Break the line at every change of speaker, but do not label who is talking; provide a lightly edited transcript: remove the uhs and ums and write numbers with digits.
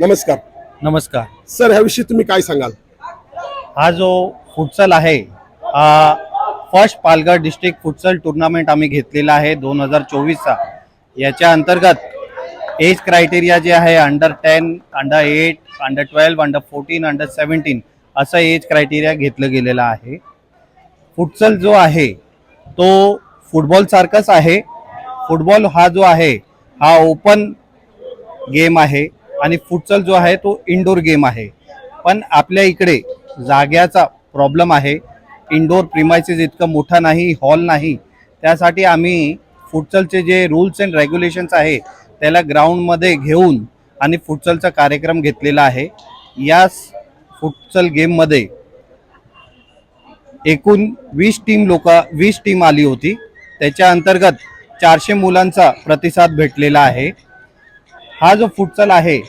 नमस्कार
नमस्कार.
सर, ह्याविषयी तुम्ही काय सांगाल?
हा जो फुटसल आहे हा first Palghar district futsal tournament आम्ही घेतलेला आहे 2024चा. याच्या अंतर्गत एज क्रायटेरिया जे आहे under 10, under 8, under 12, under 14, under 17 असं एज क्रायटेरिया घेतलं गेलेलं आहे. फुटसल जो आहे तो फुटबॉल सारखाच आहे. फुटबॉल हा जो आहे हा ओपन गेम आहे आणि फुटसल जो आहे तो इंडोर गेम आहे. पण आपल्या इकडे जाग्याचा प्रॉब्लेम आहे. इंडोर प्रिमायसेस इतकं मोठा नाही, हॉल नाही. त्यासाठी आम्ही फुटसलचे जे रूल्स अँड रेग्युलेशन्स आहे त्याला ग्राउंडमध्ये घेऊन आणि फुटसलचा कार्यक्रम घेतलेला आहे. या फुटसल गेममध्ये एकूण 20 टीम आली होती. त्याच्या अंतर्गत 400 मुलांचा प्रतिसाद भेटलेला आहे. हा जो फुटसल आहे